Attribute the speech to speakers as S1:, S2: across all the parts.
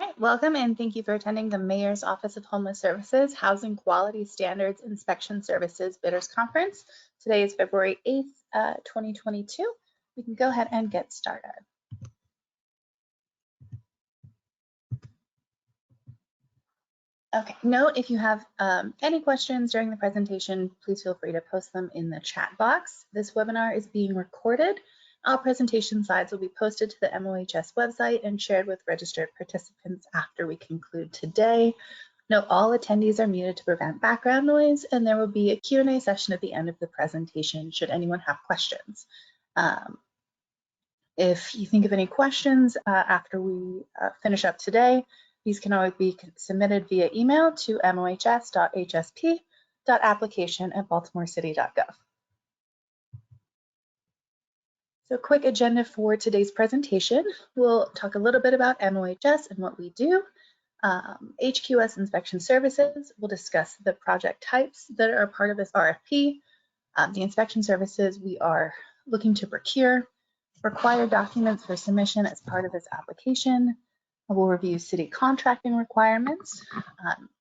S1: Hi, welcome and thank you for attending the Mayor's Office of Homeless Services Housing Quality Standards Inspection Services Bidders Conference. Today is February 8th, 2022. We can go ahead and get started. Okay, note if you have any questions during the presentation, please feel free to post them in the chat box. This webinar is being recorded. All presentation slides will be posted to the MOHS website and shared with registered participants after we conclude today. Note all attendees are muted to prevent background noise, and there will be a Q&A session at the end of the presentation should anyone have questions. If you think of any questions after we finish up today, these can always be submitted via email to mohs.hsp.application@baltimorecity.gov. So quick agenda for today's presentation. We'll talk a little bit about MOHS and what we do. HQS Inspection Services, we'll discuss the project types that are part of this RFP, the inspection services we are looking to procure, required documents for submission as part of this application. We'll review city contracting requirements,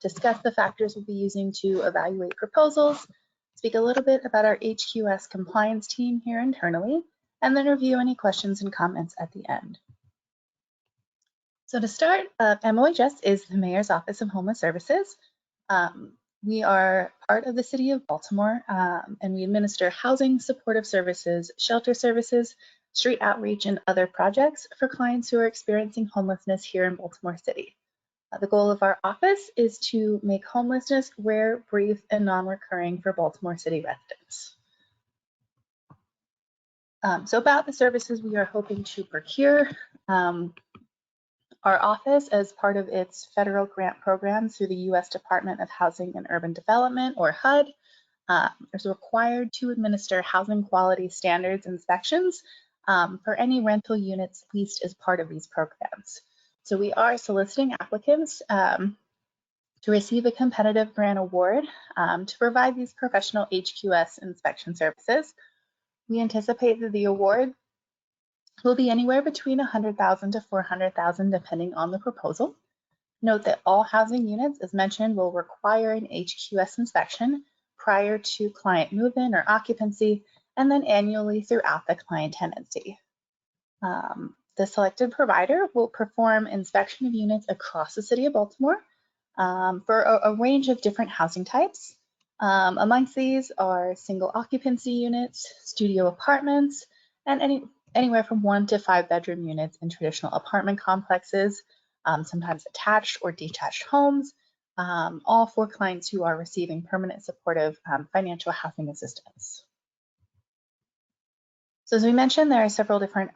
S1: discuss the factors we'll be using to evaluate proposals, speak a little bit about our HQS compliance team here internally, and then review any questions and comments at the end. So to start, MOHS is the Mayor's Office of Homeless Services. We are part of the City of Baltimore, and we administer housing, supportive services, shelter services, street outreach, and other projects for clients who are experiencing homelessness here in Baltimore City. The goal of our office is to make homelessness rare, brief, and non-recurring for Baltimore City residents. So about the services we are hoping to procure, our office, as part of its federal grant program through the U.S. Department of Housing and Urban Development, or HUD, is required to administer housing quality standards inspections for any rental units leased as part of these programs. So we are soliciting applicants to receive a competitive grant award to provide these professional HQS inspection services. We anticipate that the award will be anywhere between $100,000 to $400,000 depending on the proposal. Note that all housing units, as mentioned, will require an HQS inspection prior to client move-in or occupancy, and then annually throughout the client tenancy. The selected provider will perform inspection of units across the City of Baltimore for a range of different housing types. Amongst these are single occupancy units, studio apartments, and anywhere from 1 to 5 bedroom units in traditional apartment complexes, sometimes attached or detached homes, all for clients who are receiving permanent supportive financial housing assistance. So as we mentioned, there are several different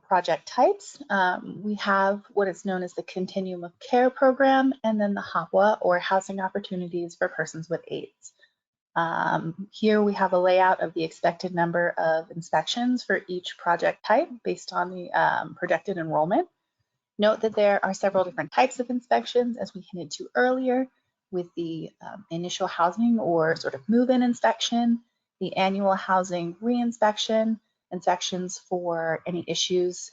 S1: project types. We have what is known as the Continuum of Care program, and then the HOPWA, or Housing Opportunities for Persons with AIDS. Here we have a layout of the expected number of inspections for each project type based on the projected enrollment. Note that there are several different types of inspections, as we hinted to earlier, with the initial housing or sort of move-in inspection, the annual housing re-inspection, inspections for any issues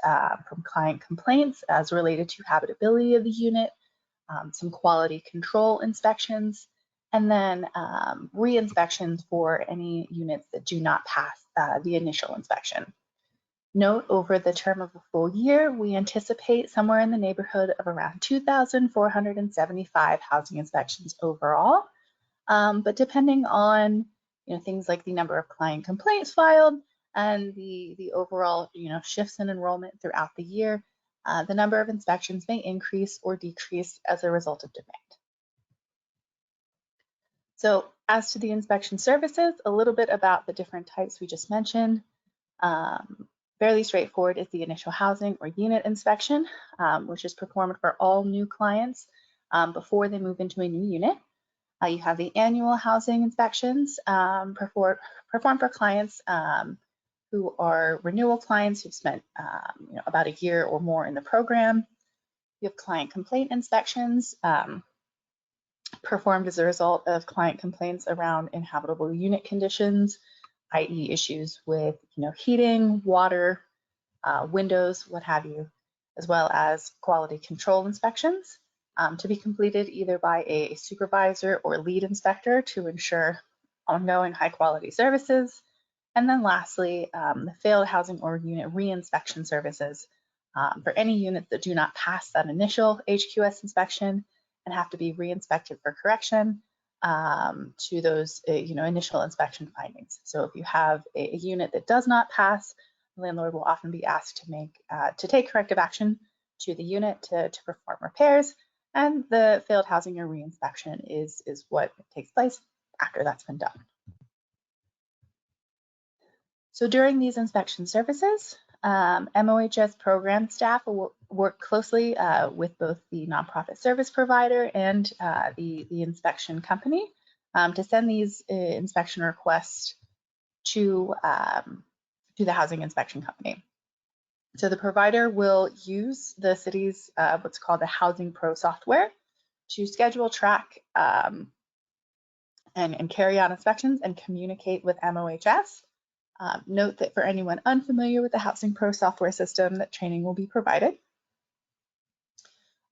S1: from client complaints as related to habitability of the unit, some quality control inspections, and then re-inspections for any units that do not pass the initial inspection. Note, over the term of a full year, we anticipate somewhere in the neighborhood of around 2,475 housing inspections overall. But depending on things like the number of client complaints filed and the overall shifts in enrollment throughout the year, the number of inspections may increase or decrease as a result of demand. So as to the inspection services, a little bit about the different types we just mentioned. Fairly straightforward is the initial housing or unit inspection, which is performed for all new clients before they move into a new unit. You have the annual housing inspections performed for clients who are renewal clients who've spent about a year or more in the program. You have client complaint inspections performed as a result of client complaints around inhabitable unit conditions, i.e. issues with heating, water, windows, what have you. as well as quality control inspections to be completed either by a supervisor or lead inspector to ensure ongoing high quality services. And then lastly, the failed housing or unit re-inspection services for any units that do not pass that initial HQS inspection and have to be re-inspected for correction to those initial inspection findings. So if you have a unit that does not pass, the landlord will often be asked to take corrective action to the unit to perform repairs, and the failed housing or re-inspection is what takes place after that's been done. So during these inspection services, MOHS program staff will work closely with both the nonprofit service provider and the inspection company to send these inspection requests to the housing inspection company. So the provider will use the city's what's called the Housing Pro software to schedule, track, and carry out inspections and communicate with MOHS. Note that for anyone unfamiliar with the Housing Pro software system, that training will be provided.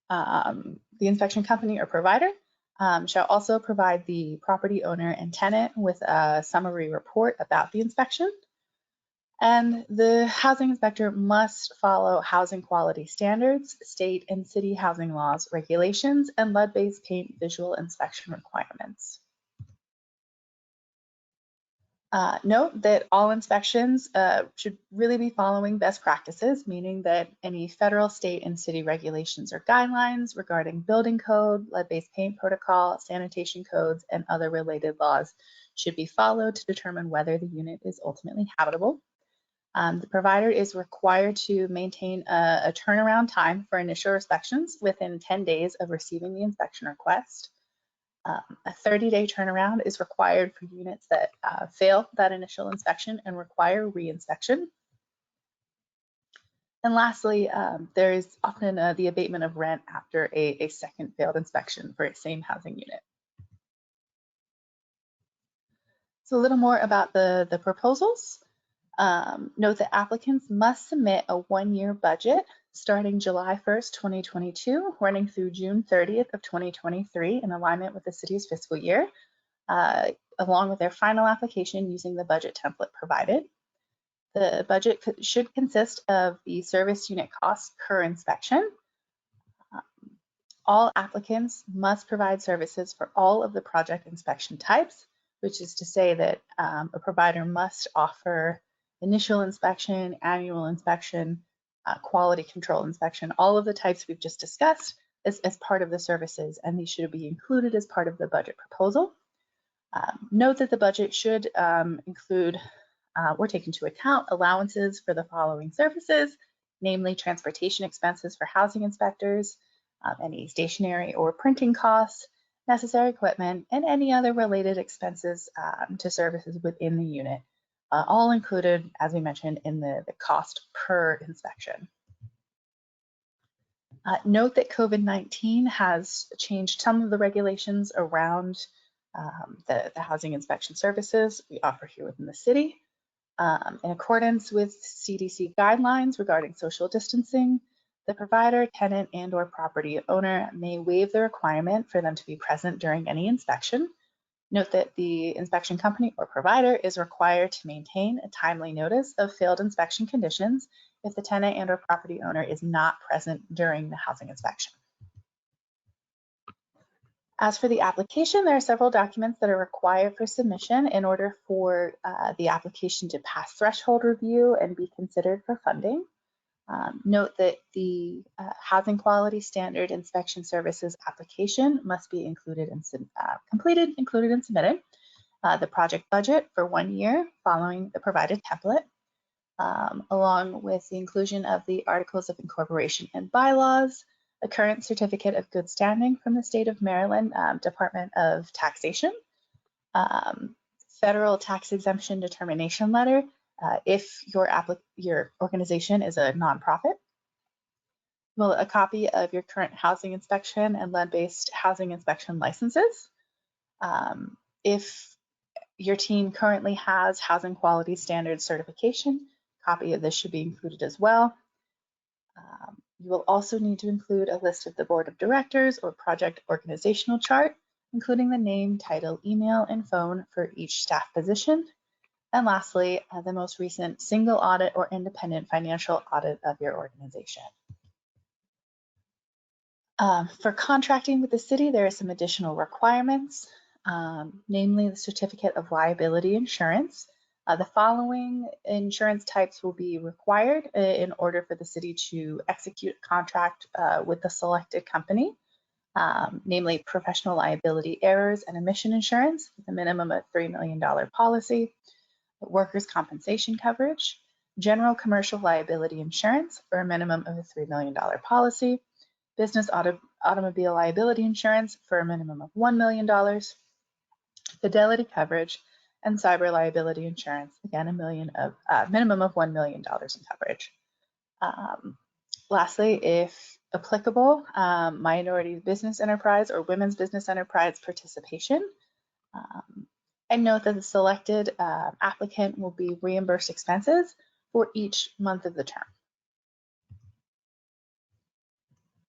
S1: The inspection company or provider shall also provide the property owner and tenant with a summary report about the inspection. And the housing inspector must follow housing quality standards, state and city housing laws, regulations, and lead-based paint visual inspection requirements. Note that all inspections should really be following best practices, meaning that any federal, state, and city regulations or guidelines regarding building code, lead-based paint protocol, sanitation codes, and other related laws should be followed to determine whether the unit is ultimately habitable. The provider is required to maintain a turnaround time for initial inspections within 10 days of receiving the inspection request. A 30-day turnaround is required for units that fail that initial inspection and require re-inspection. And lastly, there is often the abatement of rent after a second failed inspection for a same housing unit. So a little more about the proposals. Note that applicants must submit a one-year budget starting July 1st, 2022, running through June 30th of 2023 in alignment with the city's fiscal year, along with their final application using the budget template provided. The budget should consist of the service unit costs per inspection. All applicants must provide services for all of the project inspection types, which is to say that a provider must offer initial inspection, annual inspection, quality control inspection, all of the types we've just discussed as part of the services, and these should be included as part of the budget proposal. Note that the budget should include or take into account allowances for the following services, namely transportation expenses for housing inspectors, any stationery or printing costs, necessary equipment, and any other related expenses to services within the unit, all included, as we mentioned, in the cost per inspection. Note that COVID-19 has changed some of the regulations around the housing inspection services we offer here within the city. In accordance with CDC guidelines regarding social distancing, the provider, tenant, and/or property owner may waive the requirement for them to be present during any inspection. Note that the inspection company or provider is required to maintain a timely notice of failed inspection conditions if the tenant and/or property owner is not present during the housing inspection. As for the application, there are several documents that are required for submission in order for the application to pass threshold review and be considered for funding. Note that the Housing Quality Standard Inspection Services application must be included and completed, included, and submitted. The project budget for 1 year following the provided template, along with the inclusion of the Articles of Incorporation and bylaws, a current certificate of good standing from the state of Maryland Department of Taxation, federal tax exemption determination letter if your organization is a nonprofit, well, a copy of your current housing inspection and lead-based housing inspection licenses. If your team currently has housing quality standards certification, a copy of this should be included as well. You will also need to include a list of the board of directors or project organizational chart, including the name, title, email, and phone for each staff position. And lastly, the most recent single audit or independent financial audit of your organization. For contracting with the city, there are some additional requirements, namely the certificate of liability insurance. The following insurance types will be required in order for the city to execute a contract with the selected company, namely professional liability errors and emission insurance with a minimum of $3 million policy, workers' compensation coverage, general commercial liability insurance for a minimum of a $3 million policy, business automobile liability insurance for a minimum of $1 million, fidelity coverage, and cyber liability insurance, again, a minimum of $1 million in coverage. Lastly, if applicable, minority business enterprise or women's business enterprise participation. And note that the selected applicant will be reimbursed expenses for each month of the term.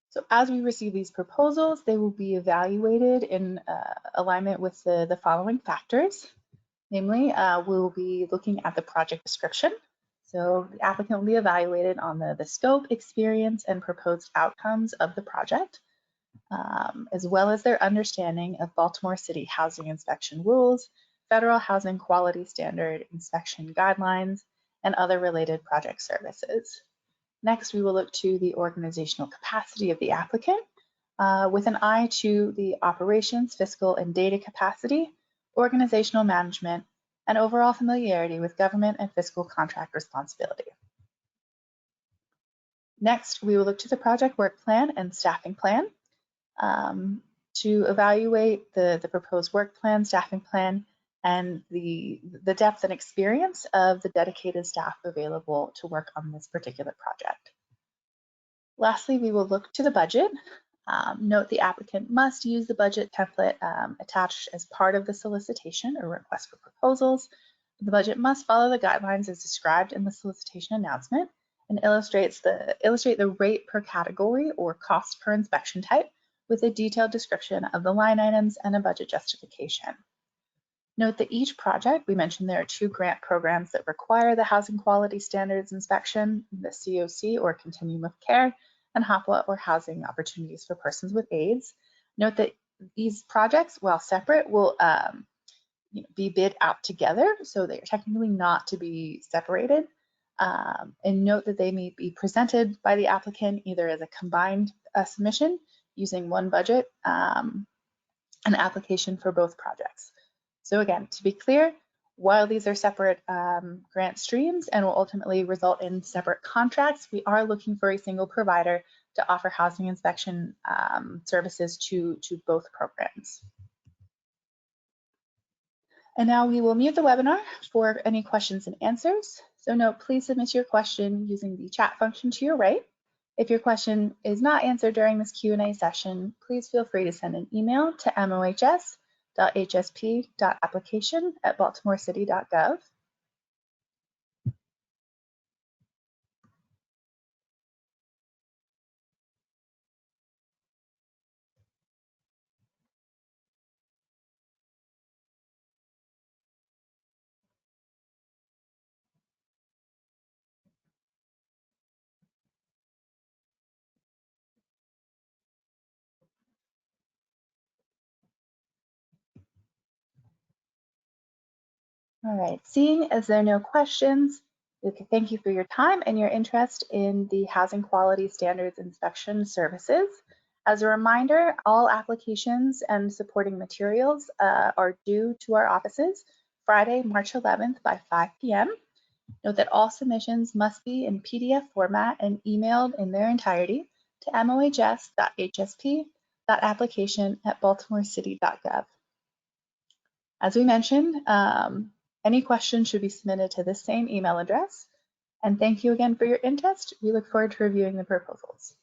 S1: So as we receive these proposals, they will be evaluated in alignment with the following factors. Namely, we will be looking at the project description. So the applicant will be evaluated on the scope, experience, and proposed outcomes of the project, as well as their understanding of Baltimore City housing inspection rules, federal housing quality standard inspection guidelines, and other related project services. Next, we will look to the organizational capacity of the applicant with an eye to the operations, fiscal, and data capacity, organizational management, and overall familiarity with government and fiscal contract responsibility. Next, we will look to the project work plan and staffing plan to evaluate the proposed work plan, staffing plan, and the depth and experience of the dedicated staff available to work on this particular project. Lastly, we will look to the budget. Note the applicant must use the budget template attached as part of the solicitation or request for proposals. The budget must follow the guidelines as described in the solicitation announcement and illustrate the rate per category or cost per inspection type with a detailed description of the line items and a budget justification. Note that each project, we mentioned there are 2 grant programs that require the Housing Quality Standards Inspection, the COC or Continuum of Care, and HOPWA or Housing Opportunities for Persons with AIDS. Note that these projects, while separate, will be bid out together, so they are technically not to be separated. And note that they may be presented by the applicant either as a combined submission using one budget, an application for both projects. So again, to be clear, while these are separate grant streams and will ultimately result in separate contracts, we are looking for a single provider to offer housing inspection services to both programs. And now we will mute the webinar for any questions and answers. So note, please submit your question using the chat function to your right. If your question is not answered during this Q&A session, please feel free to send an email to mohs.hsp.application@baltimorecity.gov. All right, seeing as there are no questions, thank you for your time and your interest in the Housing Quality Standards Inspection Services. As a reminder, all applications and supporting materials are due to our offices Friday, March 11th by 5 p.m. Note that all submissions must be in PDF format and emailed in their entirety to mohs.hsp.application@baltimorecity.gov. As we mentioned, any questions should be submitted to this same email address. And thank you again for your interest. We look forward to reviewing the proposals.